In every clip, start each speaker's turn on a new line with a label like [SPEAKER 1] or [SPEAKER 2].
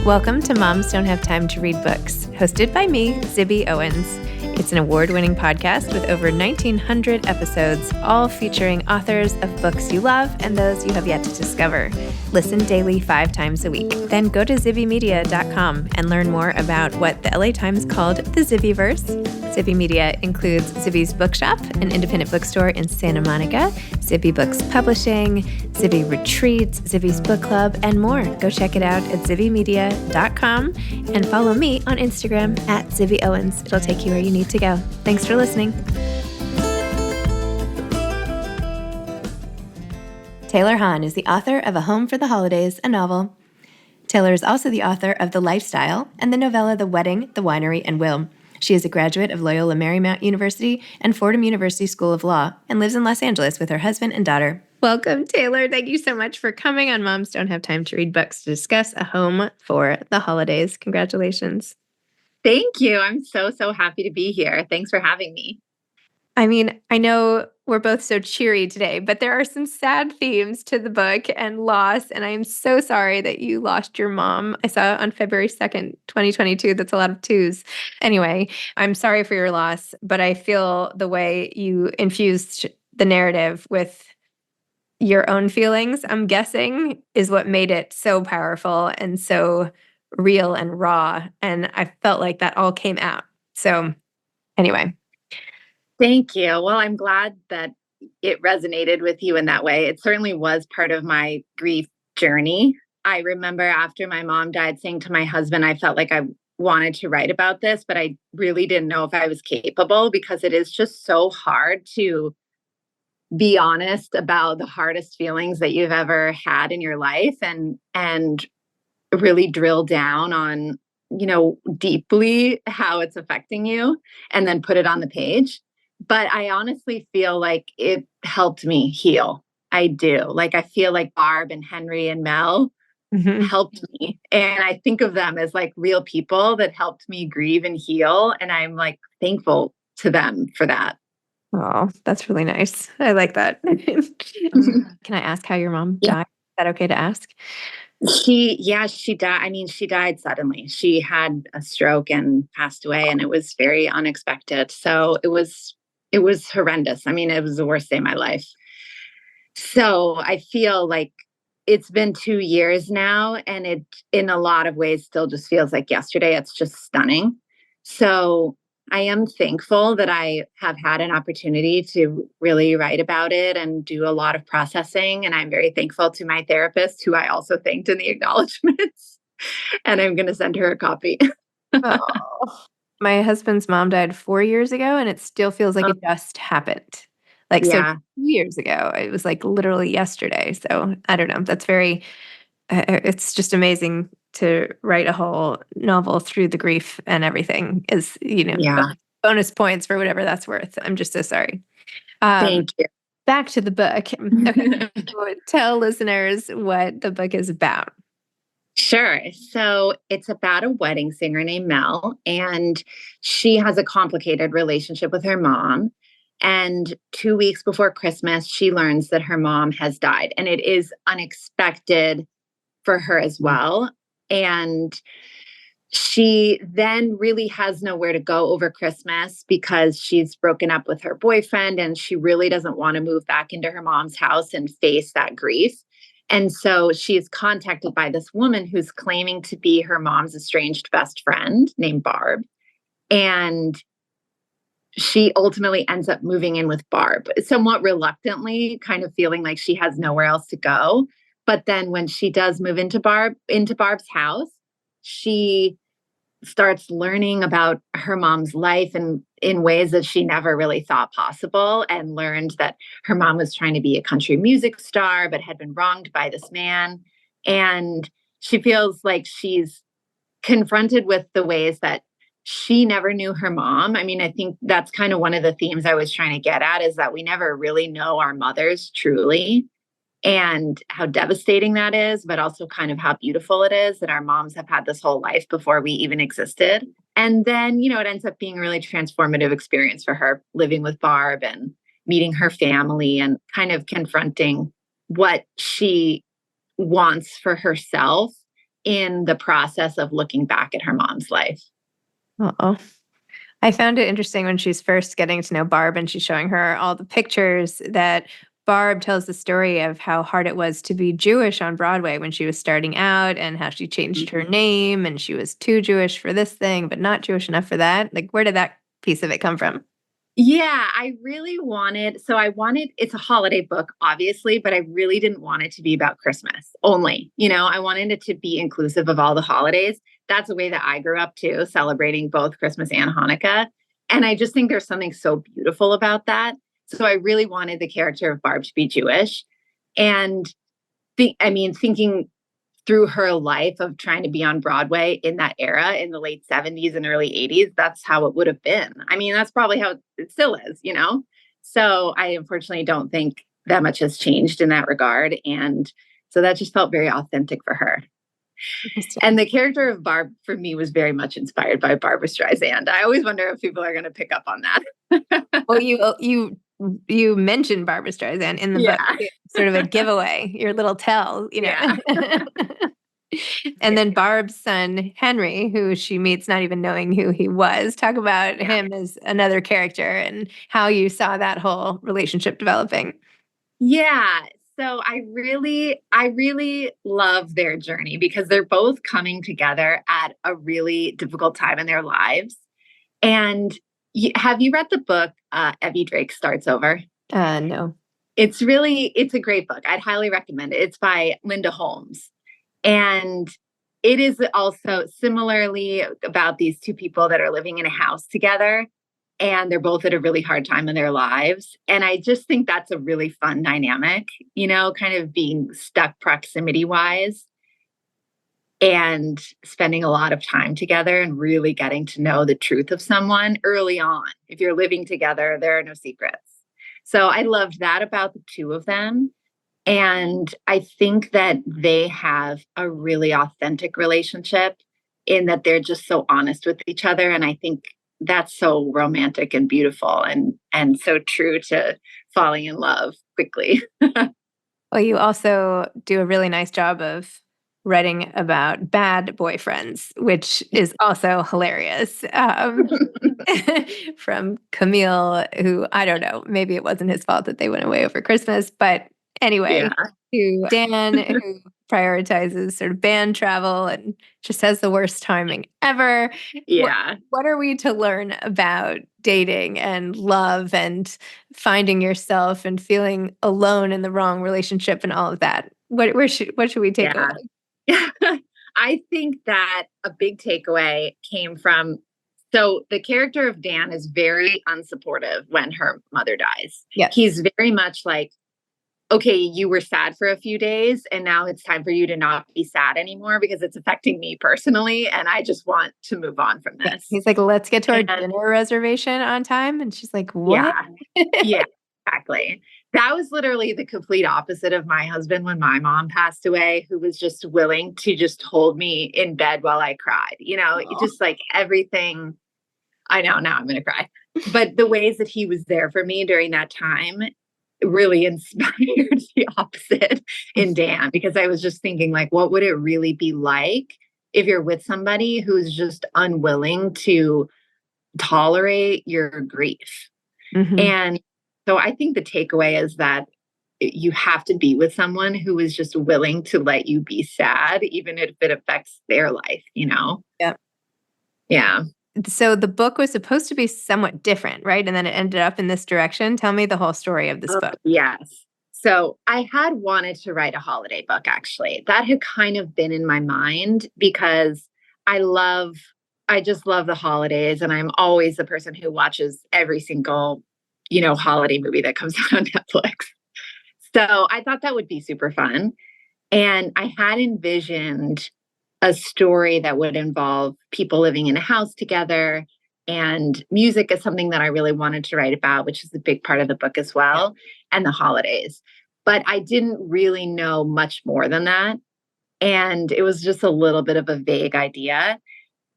[SPEAKER 1] Welcome to Moms Don't Have Time to Read Books, hosted by me, Zibby Owens. It's an award-winning podcast with over 1,900 episodes, all featuring authors of books you love and those you have yet to discover. Listen daily 5 times a week. Then go to zibbymedia.com and learn more about what the LA Times called the Zibbyverse. Zibby Media includes Zibby's Bookshop, an independent bookstore in Santa Monica, Zibby Books Publishing, Zibby Retreats, Zibby's Book Club, and more. Go check it out at zibbymedia.com and follow me on Instagram at Zibby Owens. It'll take you where you need to go. Thanks for listening. Taylor Hahn is the author of A Home for the Holidays, a novel. Taylor is also the author of The Lifestyle and the novella The Wedding, The Winery, and Will. She is a graduate of Loyola Marymount University and Fordham University School of Law and lives in Los Angeles with her husband and daughter. Welcome, Taylor. Thank you so much for coming on Moms Don't Have Time to Read Books to discuss A Home for the Holidays. Congratulations.
[SPEAKER 2] Thank you. I'm so happy to be here. Thanks for having me.
[SPEAKER 1] I mean, I know we're both so cheery today, but there are some sad themes to the book and loss, and I am so sorry that you lost your mom. I saw on February 2nd, 2022. That's a lot of twos. Anyway, I'm sorry for your loss, but I feel the way you infused the narrative with your own feelings, I'm guessing, is what made it so powerful and so real and raw. And I felt like that all came out. So anyway.
[SPEAKER 2] Thank you. Well, I'm glad that it resonated with you in that way. It certainly was part of my grief journey. I remember after my mom died saying to my husband, I felt like I wanted to write about this, but I really didn't know if I was capable because it is just so hard to be honest about the hardest feelings that you've ever had in your life and really drill down on, deeply how it's affecting you and then put it on the page. But I honestly feel like it helped me heal. I do. Like, I feel like Barb and Henry and Mel helped me. And I think of them as like real people that helped me grieve and heal. And I'm like thankful to them for that.
[SPEAKER 1] Oh, that's really nice. I like that. Can I ask how your mom died? Is that okay to ask?
[SPEAKER 2] She died. I mean, she died suddenly. She had a stroke and passed away, and it was very unexpected. So it was horrendous. I mean, it was the worst day of my life. So I feel like it's been 2 years now, and it, in a lot of ways, still just feels like yesterday. It's just stunning. So I am thankful that I have had an opportunity to really write about it and do a lot of processing. And I'm very thankful to my therapist, who I also thanked in the acknowledgments. And I'm going to send her a copy.
[SPEAKER 1] Oh. My husband's mom died 4 years ago, and it still feels like it just happened. Like, so 2 years ago, it was like literally yesterday. So I don't know. That's very, it's just amazing to write a whole novel through the grief and everything is, bonus points for whatever that's worth. I'm just so sorry.
[SPEAKER 2] Thank you.
[SPEAKER 1] Back to the book. Okay. So tell listeners what the book is about.
[SPEAKER 2] Sure. So it's about a wedding singer named Mel, and she has a complicated relationship with her mom. And 2 weeks before Christmas, she learns that her mom has died, and it is unexpected for her as well. And she then really has nowhere to go over Christmas because she's broken up with her boyfriend, and she really doesn't want to move back into her mom's house and face that grief. And so she is contacted by this woman who's claiming to be her mom's estranged best friend named Barb. And she ultimately ends up moving in with Barb, somewhat reluctantly, kind of feeling like she has nowhere else to go. But then when she does move into Barb's house, she starts learning about her mom's life and in ways that she never really thought possible, and learned that her mom was trying to be a country music star, but had been wronged by this man. And she feels like she's confronted with the ways that she never knew her mom. I mean, I think that's kind of one of the themes I was trying to get at, is that we never really know our mothers truly, and how devastating that is, but also kind of how beautiful it is that our moms have had this whole life before we even existed. And then, it ends up being a really transformative experience for her, living with Barb and meeting her family and kind of confronting what she wants for herself in the process of looking back at her mom's life.
[SPEAKER 1] Uh-oh. I found it interesting when she's first getting to know Barb and she's showing her all the pictures that Barb tells the story of how hard it was to be Jewish on Broadway when she was starting out and how she changed her name and she was too Jewish for this thing, but not Jewish enough for that. Like, where did that piece of it come from?
[SPEAKER 2] Yeah, I really wanted, it's a holiday book, obviously, but I really didn't want it to be about Christmas only. I wanted it to be inclusive of all the holidays. That's the way that I grew up too, celebrating both Christmas and Hanukkah. And I just think there's something so beautiful about that. So I really wanted the character of Barb to be Jewish. And thinking through her life of trying to be on Broadway in that era in the late 70s and early 80s, that's how it would have been. That's probably how it still is. So I unfortunately don't think that much has changed in that regard. And so that just felt very authentic for her. And the character of Barb for me was very much inspired by Barbra Streisand. I always wonder if people are going to pick up on that.
[SPEAKER 1] Well, you mentioned Barbra Streisand in the book, sort of a giveaway, your little tell,
[SPEAKER 2] Yeah.
[SPEAKER 1] And then Barb's son, Henry, who she meets not even knowing who he was. Talk about him as another character and how you saw that whole relationship developing.
[SPEAKER 2] Yeah. So I really love their journey because they're both coming together at a really difficult time in their lives. And have you read the book, Evie Drake Starts Over?
[SPEAKER 1] No.
[SPEAKER 2] It's a great book. I'd highly recommend it. It's by Linda Holmes. And it is also similarly about these two people that are living in a house together and they're both at a really hard time in their lives. And I just think that's a really fun dynamic, kind of being stuck proximity wise and spending a lot of time together and really getting to know the truth of someone early on. If you're living together, there are no secrets. So I loved that about the two of them. And I think that they have a really authentic relationship in that they're just so honest with each other. And I think that's so romantic and beautiful and so true to falling in love quickly.
[SPEAKER 1] Well, you also do a really nice job of writing about bad boyfriends, which is also hilarious. From Camille, who I don't know, maybe it wasn't his fault that they went away over Christmas, but anyway, to Dan, who prioritizes sort of band travel and just has the worst timing ever.
[SPEAKER 2] Yeah.
[SPEAKER 1] What are we to learn about dating and love and finding yourself and feeling alone in the wrong relationship and all of that? What should we take away?
[SPEAKER 2] I think that a big takeaway came from, so the character of Dan is very unsupportive when her mother dies.
[SPEAKER 1] Yes.
[SPEAKER 2] He's very much like, okay, you were sad for a few days and now it's time for you to not be sad anymore because it's affecting me personally. And I just want to move on from this.
[SPEAKER 1] He's like, let's get to our dinner reservation on time. And she's like, what?
[SPEAKER 2] Yeah, exactly. That was literally the complete opposite of my husband when my mom passed away, who was just willing to just hold me in bed while I cried. Just like everything. I know now I'm going to cry. But the ways that he was there for me during that time really inspired the opposite in Dan, because I was just thinking, like, what would it really be like if you're with somebody who's just unwilling to tolerate your grief?
[SPEAKER 1] Mm-hmm.
[SPEAKER 2] And so I think the takeaway is that you have to be with someone who is just willing to let you be sad, even if it affects their life,
[SPEAKER 1] Yeah.
[SPEAKER 2] Yeah.
[SPEAKER 1] So the book was supposed to be somewhat different, right? And then it ended up in this direction. Tell me the whole story of this book.
[SPEAKER 2] Yes. So I had wanted to write a holiday book, actually. That had kind of been in my mind because I just love the holidays. And I'm always the person who watches every single, holiday movie that comes out on Netflix. So I thought that would be super fun. And I had envisioned a story that would involve people living in a house together, and music is something that I really wanted to write about, which is a big part of the book as well, and the holidays. But I didn't really know much more than that. And it was just a little bit of a vague idea.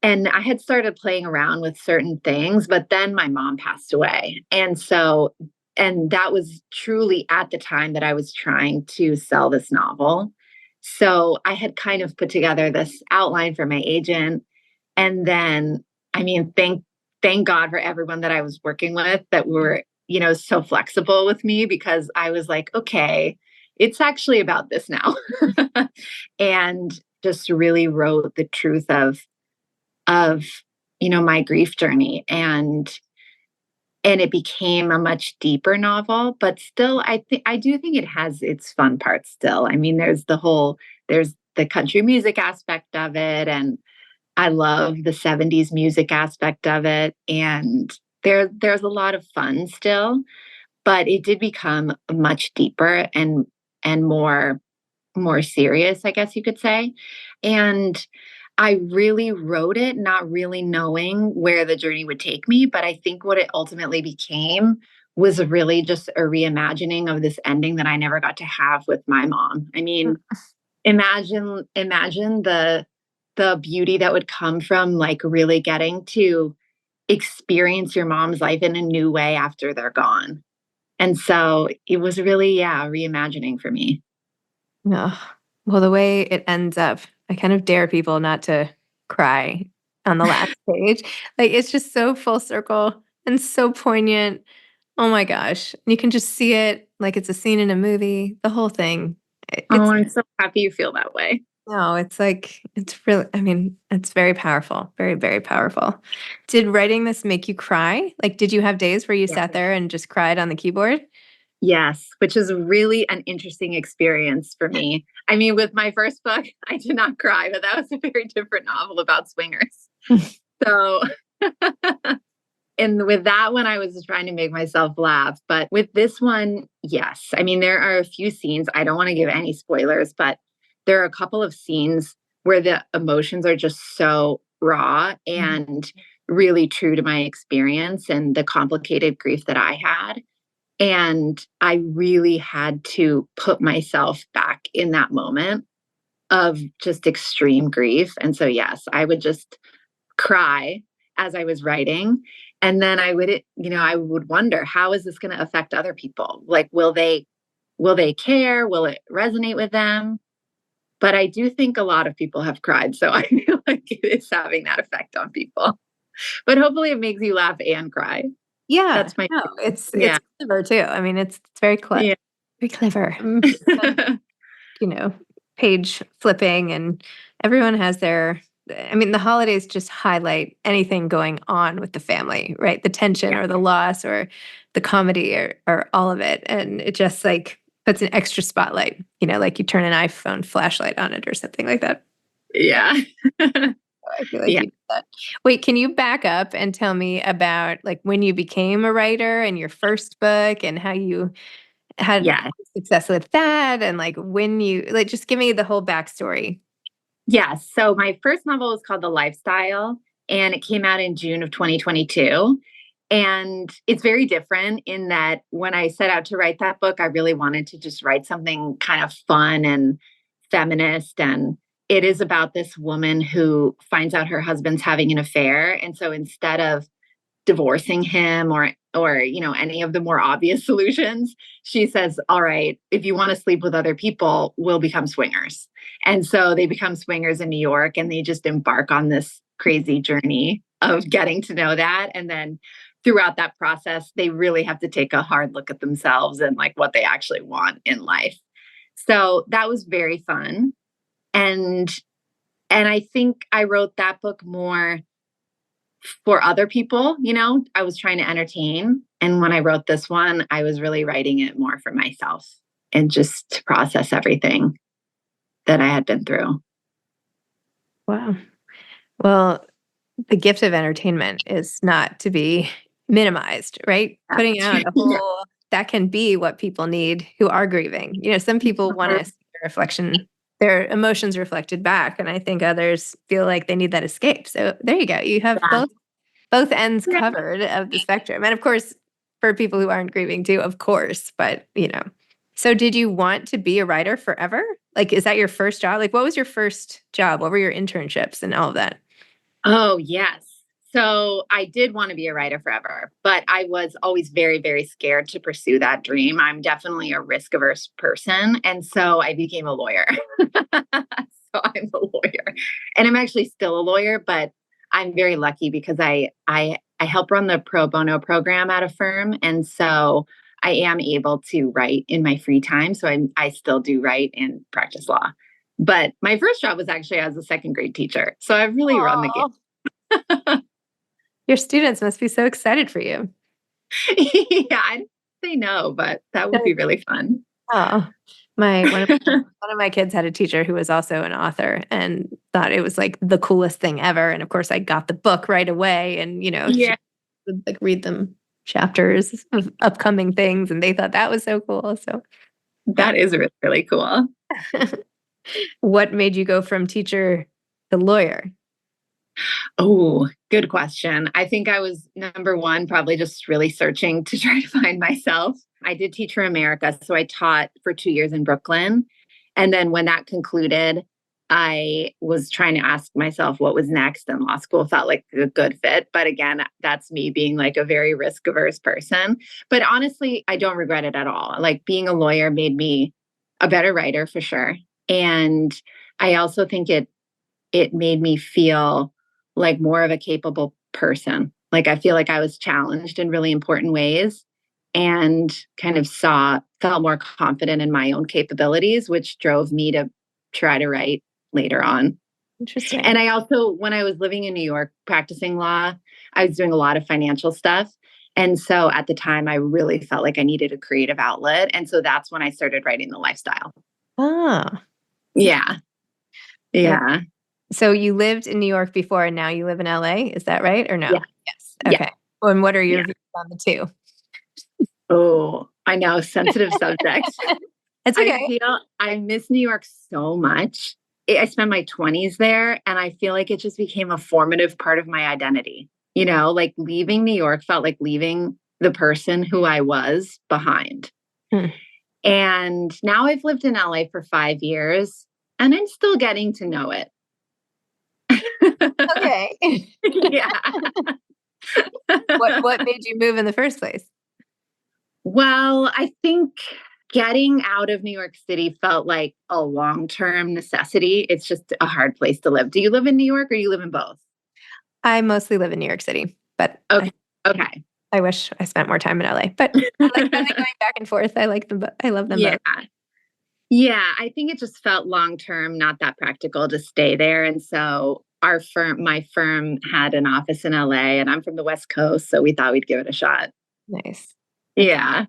[SPEAKER 2] And I had started playing around with certain things, but then my mom passed away. And that was truly at the time that I was trying to sell this novel. So I had kind of put together this outline for my agent. And then, I mean, thank God for everyone that I was working with that were, so flexible with me, because I was like, okay, it's actually about this now. And just really wrote the truth of my grief journey, and it became a much deeper novel, but still I do think it has its fun parts still. I mean, there's the country music aspect of it, and I love the 70s music aspect of it, and there's a lot of fun still, but it did become much deeper and more serious, I guess you could say. And I really wrote it not really knowing where the journey would take me, but I think what it ultimately became was really just a reimagining of this ending that I never got to have with my mom. I mean, imagine the beauty that would come from like really getting to experience your mom's life in a new way after they're gone. And so it was really, yeah, reimagining for me.
[SPEAKER 1] Ugh. Well, the way it ends up, I kind of dare people not to cry on the last page. Like, it's just so full circle and so poignant. Oh my gosh. You can just see it like it's a scene in a movie, the whole thing.
[SPEAKER 2] Oh,
[SPEAKER 1] It's
[SPEAKER 2] I'm so happy you feel that way.
[SPEAKER 1] no, it's like, it's really, I mean, it's very powerful, very, very powerful. Did writing this make you cry? Like, did you have days where you
[SPEAKER 2] Yeah.
[SPEAKER 1] sat there and just cried on the keyboard?
[SPEAKER 2] Yes, which is really an interesting experience for me. I mean, with my first book, I did not cry, but that was a very different novel about swingers. So, and with that one, I was trying to make myself laugh. But with this one, yes. I mean, there are a few scenes, I don't want to give any spoilers, but there are a couple of scenes where the emotions are just so raw and really true to my experience and the complicated grief that I had. And I really had to put myself back in that moment of just extreme grief. And so, yes, I would just cry as I was writing. And then I would wonder, how is this going to affect other people? Like, will they care? Will it resonate with them? But I do think a lot of people have cried. So I feel like it's having that effect on people. But hopefully it makes you laugh and cry.
[SPEAKER 1] Yeah,
[SPEAKER 2] That's my,
[SPEAKER 1] no, it's
[SPEAKER 2] yeah.
[SPEAKER 1] clever too. I mean, it's
[SPEAKER 2] Yeah.
[SPEAKER 1] very clever. You know, page flipping and everyone has their I mean, the holidays just highlight anything going on with the family, right? The tension
[SPEAKER 2] Yeah.
[SPEAKER 1] or the loss or the comedy or all of it. And it just like puts an extra spotlight, like you turn an iPhone flashlight on it or something like that.
[SPEAKER 2] Yeah.
[SPEAKER 1] I feel like
[SPEAKER 2] Yeah.
[SPEAKER 1] you did that. Wait, can you back up and tell me about like when you became a writer and your first book and how you had
[SPEAKER 2] Yeah.
[SPEAKER 1] success with that and like when you like just give me the whole backstory.
[SPEAKER 2] Yeah. So my first novel was called The Lifestyle, and it came out in June of 2022. And it's very different in that when I set out to write that book, I really wanted to just write something kind of fun and feminist. And it is about this woman who finds out her husband's having an affair. And so instead of divorcing him or any of the more obvious solutions, she says, all right, if you want to sleep with other people, we'll become swingers. And so they become swingers in New York, and they just embark on this crazy journey of getting to know that. And then throughout that process, they really have to take a hard look at themselves and like what they actually want in life. So that was very fun. And I think I wrote that book more for other people. I was trying to entertain. And when I wrote this one, I was really writing it more for myself and just to process everything that I had been through.
[SPEAKER 1] Wow. Well, the gift of entertainment is not to be minimized, right? Putting out a
[SPEAKER 2] Yeah.
[SPEAKER 1] whole that can be what people need who are grieving. Some people want to see their reflection, their emotions reflected back, and I think others feel like they need that escape. So there you go. You have both ends
[SPEAKER 2] Yeah.
[SPEAKER 1] covered of the spectrum. And of course, for people who aren't grieving too, of course, but. So did you want to be a writer forever? Like, is that your first job? Like, what was your first job? What were your internships and all of that?
[SPEAKER 2] Oh, yes. So I did want to be a writer forever, but I was always very, very scared to pursue that dream. I'm definitely a risk averse person. And so I became a lawyer. So I'm a lawyer and I'm actually still a lawyer, but I'm very lucky because I help run the pro bono program at a firm. And so I am able to write in my free time. So I still do write and practice law. But my first job was actually as a second grade teacher. So I've really run the
[SPEAKER 1] Oh, your students must be so excited for you.
[SPEAKER 2] Yeah, I didn't say no, but that would be really fun.
[SPEAKER 1] Oh, one of my kids had a teacher who was also an author and thought it was like the coolest thing ever. And of course, I got the book right away, and she
[SPEAKER 2] Yeah,
[SPEAKER 1] would like read them chapters of upcoming things, and they thought that was so cool. So,
[SPEAKER 2] that is really, really cool.
[SPEAKER 1] what made you go from teacher to lawyer?
[SPEAKER 2] Oh, good question. I think I was number one, probably just really searching to try to find myself. I did teach for America. So I taught for 2 years in Brooklyn. And then when that concluded, I was trying to ask myself what was next, and law school felt like a good fit. But again, that's me being like a very risk averse person. But honestly, I don't regret it at all. Like being a lawyer made me a better writer for sure. And I also think it made me feel like more of a capable person. Like I feel like I was challenged in really important ways and kind of felt more confident in my own capabilities, which drove me to try to write later on.
[SPEAKER 1] Interesting.
[SPEAKER 2] And I also, when I was living in New York practicing law, I was doing a lot of financial stuff. And so at the time, I really felt like I needed a creative outlet. And so that's when I started writing the lifestyle.
[SPEAKER 1] Ah,
[SPEAKER 2] Yeah.
[SPEAKER 1] yeah.
[SPEAKER 2] Yeah.
[SPEAKER 1] So you lived in New York before, and now you live in LA. Is that right or
[SPEAKER 2] Yeah.
[SPEAKER 1] no? Yes.
[SPEAKER 2] Yeah.
[SPEAKER 1] Okay. Well, and what are your
[SPEAKER 2] Yeah.
[SPEAKER 1] views on the two?
[SPEAKER 2] Oh, I know, sensitive subject.
[SPEAKER 1] It's
[SPEAKER 2] I
[SPEAKER 1] okay.
[SPEAKER 2] feel I miss New York so much. I spent my 20s there, and I feel like it just became a formative part of my identity. Like leaving New York felt like leaving the person who I was behind.
[SPEAKER 1] Hmm.
[SPEAKER 2] And now I've lived in LA for 5 years, and I'm still getting to know it.
[SPEAKER 1] Okay.
[SPEAKER 2] Yeah.
[SPEAKER 1] What made you move in the first place?
[SPEAKER 2] Well, I think getting out of New York City felt like a long-term necessity. It's just a hard place to live. Do you live in New York or you live in both?
[SPEAKER 1] I mostly live in New York City, but
[SPEAKER 2] Okay. Okay.
[SPEAKER 1] I wish I spent more time in LA. But I like kind of going back and forth. I like them. I love them
[SPEAKER 2] Yeah.
[SPEAKER 1] both.
[SPEAKER 2] Yeah. I think it just felt long-term, not that practical to stay there. And so my firm had an office in LA, and I'm from the West Coast. So we thought we'd give it a shot.
[SPEAKER 1] Nice. Okay.
[SPEAKER 2] Yeah.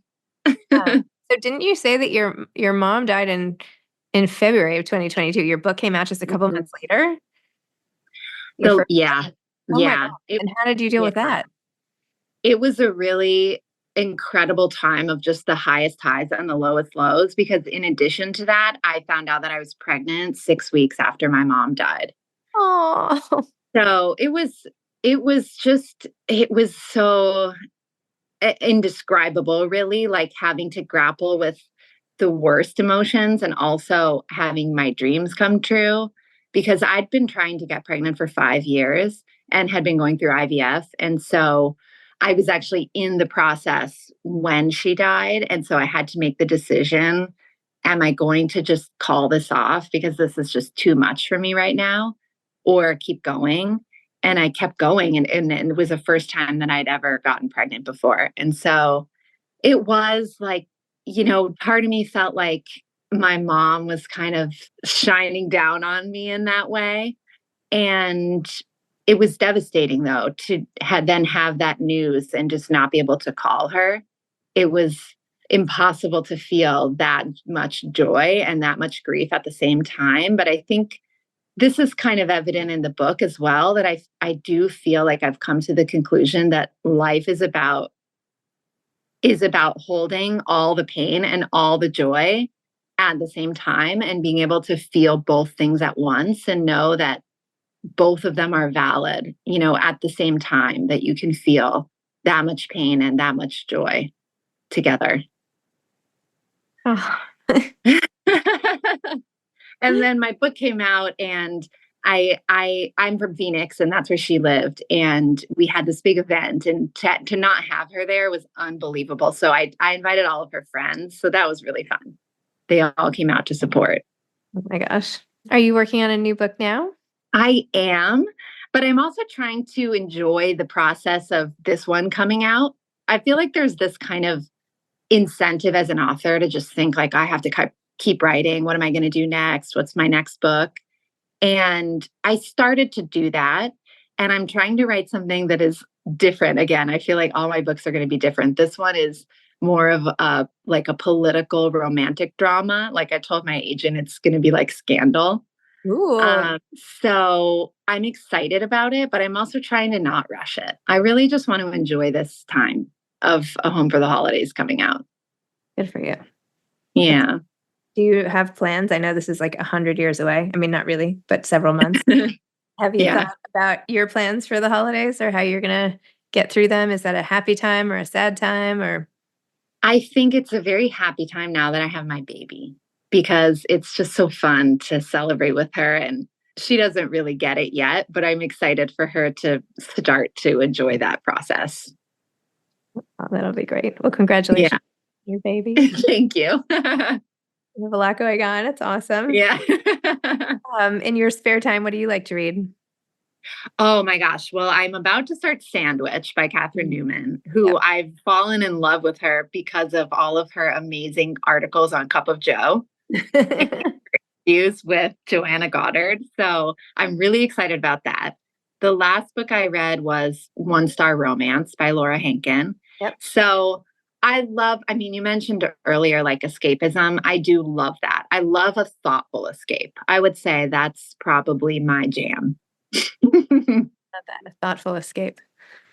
[SPEAKER 1] So didn't you say that your mom died in February of 2022? Your book came out just a couple
[SPEAKER 2] Mhm.
[SPEAKER 1] months later. Your
[SPEAKER 2] So
[SPEAKER 1] first.
[SPEAKER 2] yeah.
[SPEAKER 1] Oh my God.
[SPEAKER 2] Yeah.
[SPEAKER 1] And how did you deal
[SPEAKER 2] Yeah.
[SPEAKER 1] with that?
[SPEAKER 2] It was a really incredible time of just the highest highs and the lowest lows, because in addition to that, I found out that I was pregnant 6 weeks after my mom died.
[SPEAKER 1] Oh,
[SPEAKER 2] So it was so indescribable, really, like having to grapple with the worst emotions and also having my dreams come true, because I'd been trying to get pregnant for 5 years and had been going through IVF. And so I was actually in the process when she died. And so I had to make the decision, am I going to just call this off because this is just too much for me right now, or keep going? And I kept going. And it was the first time that I'd ever gotten pregnant before. And so it was like, part of me felt like my mom was kind of shining down on me in that way. And it was devastating, though, to then have that news and just not be able to call her. It was impossible to feel that much joy and that much grief at the same time. But I think this is kind of evident in the book as well, that I do feel like I've come to the conclusion that life is about holding all the pain and all the joy at the same time, and being able to feel both things at once and know that both of them are valid, at the same time, that you can feel that much pain and that much joy together.
[SPEAKER 1] oh.
[SPEAKER 2] And then my book came out, and I'm from Phoenix, and that's where she lived. And we had this big event, and to not have her there was unbelievable. So I invited all of her friends. So that was really fun. They all came out to support.
[SPEAKER 1] Oh my gosh. Are you working on a new book now?
[SPEAKER 2] I am, but I'm also trying to enjoy the process of this one coming out. I feel like there's this kind of incentive as an author to just think like, I have to keep writing. What am I going to do next? What's my next book? And I started to do that. And I'm trying to write something that is different. Again, I feel like all my books are going to be different. This one is more of a political romantic drama. Like I told my agent, it's going to be like Scandal.
[SPEAKER 1] Ooh.
[SPEAKER 2] So I'm excited about it, but I'm also trying to not rush it. I really just want to enjoy this time of A Home for the Holidays coming out.
[SPEAKER 1] Good for you.
[SPEAKER 2] Yeah.
[SPEAKER 1] Do you have plans? I know this is like 100 years away. I mean, not really, but several months. Have you thought about your plans for the holidays or how you're going to get through them? Is that a happy time or a sad time or?
[SPEAKER 2] I think it's a very happy time now that I have my baby, because it's just so fun to celebrate with her. And she doesn't really get it yet, but I'm excited for her to start to enjoy that process.
[SPEAKER 1] Oh, that'll be great. Well, congratulations, your baby.
[SPEAKER 2] Thank you.
[SPEAKER 1] You have a lot going on. It's awesome.
[SPEAKER 2] Yeah.
[SPEAKER 1] In your spare time, what do you like to read?
[SPEAKER 2] Oh my gosh. Well, I'm about to start Sandwich by Catherine Newman, who I've fallen in love with her because of all of her amazing articles on Cup of Joe. Interviews with Joanna Goddard. So I'm really excited about that. The last book I read was One Star Romance by Laura Hankin.
[SPEAKER 1] Yep.
[SPEAKER 2] So you mentioned earlier, like escapism. I do love that. I love a thoughtful escape. I would say that's probably my jam.
[SPEAKER 1] Love that, a thoughtful escape.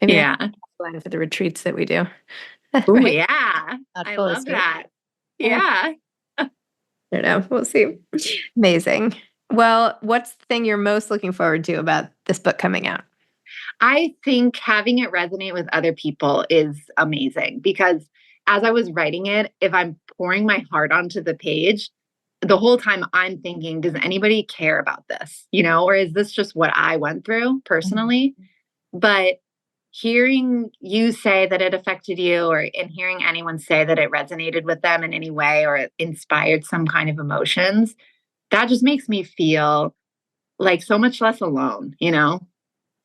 [SPEAKER 1] Maybe
[SPEAKER 2] yeah.
[SPEAKER 1] For the retreats that we do.
[SPEAKER 2] Oh,
[SPEAKER 1] right?
[SPEAKER 2] Yeah. Thoughtful I love escape. That. Yeah.
[SPEAKER 1] I don't know. We'll see. Amazing. Well, what's the thing you're most looking forward to about this book coming out?
[SPEAKER 2] I think having it resonate with other people is amazing, because as I was writing it, if I'm pouring my heart onto the page, the whole time I'm thinking, does anybody care about this? Or is this just what I went through personally? Mm-hmm. But hearing you say that it affected you, and hearing anyone say that it resonated with them in any way or it inspired some kind of emotions, that just makes me feel like so much less alone,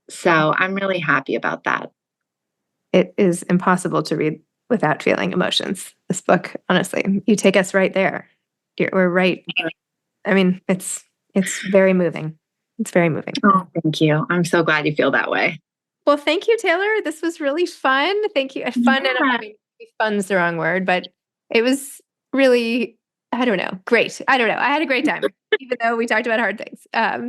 [SPEAKER 2] So I'm really happy about that.
[SPEAKER 1] It is impossible to read without feeling emotions. This book, honestly, you take us right there. We're right. I mean, it's very moving. It's very moving.
[SPEAKER 2] Oh, thank you. I'm so glad you feel that way.
[SPEAKER 1] Well, thank you, Taylor. This was really fun. Thank you. Fun, and I mean, fun's the wrong word, but it was really, I don't know, great. I don't know. I had a great time, even though we talked about hard things. So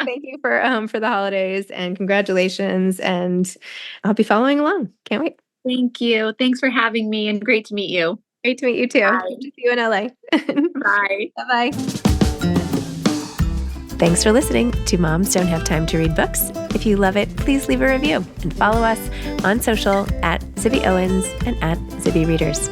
[SPEAKER 1] thank you for the holidays, and congratulations. And I'll be following along. Can't wait.
[SPEAKER 2] Thank you. Thanks for having me, and great to meet you.
[SPEAKER 1] Great to meet you too.
[SPEAKER 2] Bye.
[SPEAKER 1] Good to see you in LA.
[SPEAKER 2] Bye.
[SPEAKER 1] Bye-bye. Thanks for listening to Moms Don't Have Time to Read Books. If you love it, please leave a review and follow us on social @Zibby Owens and @Zibby Readers.